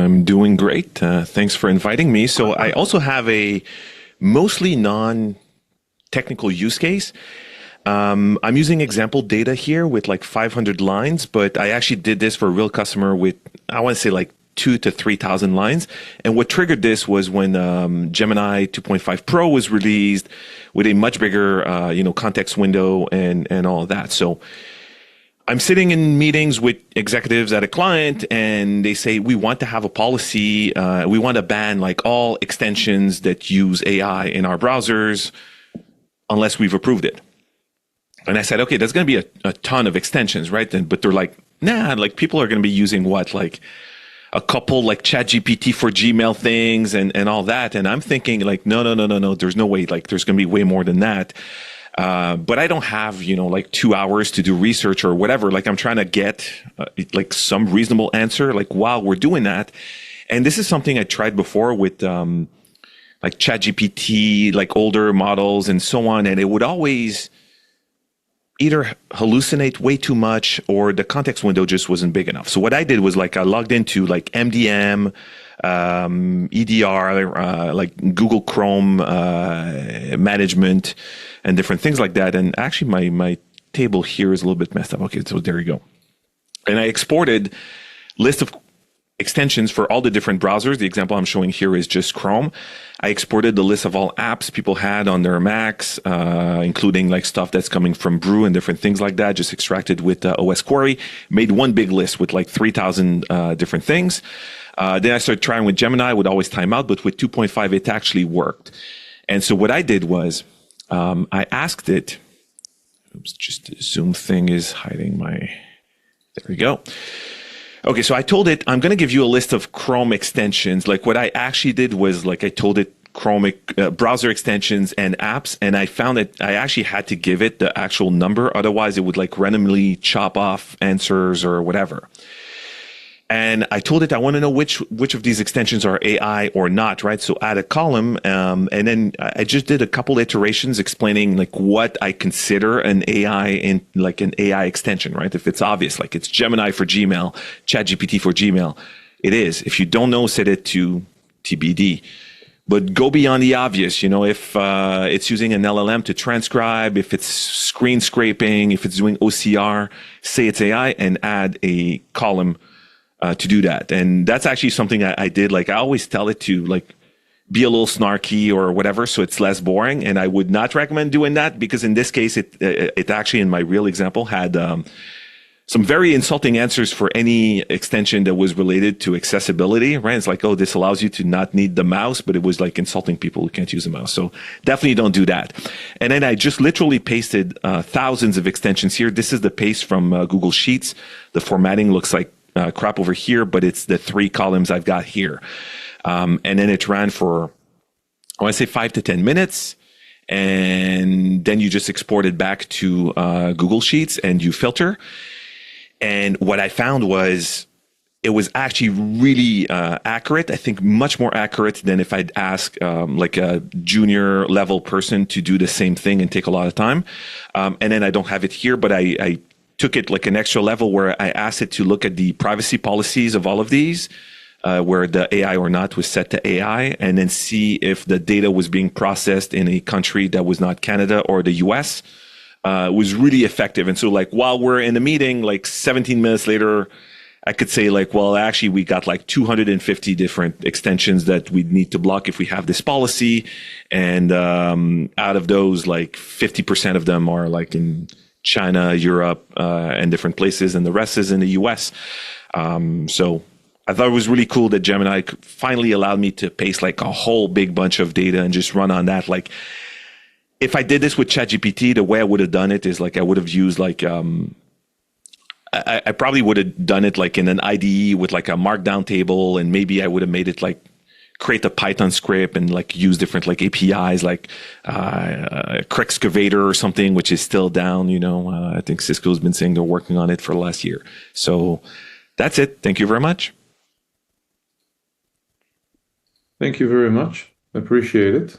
I'm doing great. Thanks for inviting me. So I also have a mostly non-technical use case. I'm using example data here with like 500 lines, but I actually did this for a real customer with, I want to say like 2,000 to 3,000 lines. And what triggered this was when Gemini 2.5 Pro was released with a much bigger, context window and all of that. So I'm sitting in meetings with executives at a client, and they say, we want to have a policy. We want to ban like all extensions that use AI in our browsers unless we've approved it. And I said, okay, there's going to be a ton of extensions, right? But they're like, nah, like people are going to be using what? Like a couple like ChatGPT for Gmail things and all that. And I'm thinking like, no, there's no way. Like there's going to be way more than that. But I don't have, like 2 hours to do research or whatever. Like I'm trying to get like some reasonable answer, like while we're doing that. And this is something I tried before with like ChatGPT, like older models and so on. And it would always either hallucinate way too much or the context window just wasn't big enough. So what I did was like I logged into like MDM, EDR, like Google Chrome management and different things like that. And actually my table here is a little bit messed up. Okay, so there you go. And I exported list of extensions for all the different browsers. The example I'm showing here is just Chrome. I exported the list of all apps people had on their Macs, including like stuff that's coming from Brew and different things like that, just extracted with OS Query, made one big list with like 3,000 different things. Then I started trying with Gemini, would always time out, but with 2.5, it actually worked. And so what I did was I asked it, oops, just the Zoom thing is hiding there we go. Okay, so I told it, I'm going to give you a list of Chrome extensions. Like what I actually did was like I told it Chrome browser extensions and apps, and I found that I actually had to give it the actual number. Otherwise, it would like randomly chop off answers or whatever. And I told it I want to know which of these extensions are AI or not, right? So add a column, and then I just did a couple iterations explaining like what I consider an AI in like an AI extension, right? If it's obvious, like it's Gemini for Gmail, ChatGPT for Gmail, it is. If you don't know, set it to TBD. But go beyond the obvious, if it's using an LLM to transcribe, if it's screen scraping, if it's doing OCR, say it's AI and add a column to do that. And that's actually something I did. Like I always tell it to like be a little snarky or whatever, so it's less boring. And I would not recommend doing that because in this case, it actually in my real example had some very insulting answers for any extension that was related to accessibility, right? It's like, oh, this allows you to not need the mouse, but it was like insulting people who can't use a mouse. So definitely don't do that. And then I just literally pasted thousands of extensions here. This is the paste from Google Sheets. The formatting looks like crap over here, but it's the 3 columns I've got here. And then it ran for, I want to say 5 to 10 minutes. And then you just export it back to Google Sheets and you filter. And what I found was it was actually really accurate. I think much more accurate than if I'd ask like a junior level person to do the same thing and take a lot of time. And then I don't have it here, but I took it like an extra level where I asked it to look at the privacy policies of all of these, where the AI or not was set to AI, and then see if the data was being processed in a country that was not Canada or the US. Was really effective. And so like while we're in the meeting, like 17 minutes later, I could say like, well, actually we got like 250 different extensions that we need to block if we have this policy. And out of those, like 50% of them are like in China, Europe, and different places, and the rest is in the US. So I thought it was really cool that Gemini finally allowed me to paste like a whole big bunch of data and just run on that. Like if I did this with ChatGPT, the way I would have done it is like I would have used like I probably would have done it like in an IDE with like a markdown table, and maybe I would have made it like create a Python script and like use different like APIs like Crexcavator or something, which is still down. I think Cisco's been saying they're working on it for the last year. So that's it. Thank you very much. Thank you very much. Appreciate it.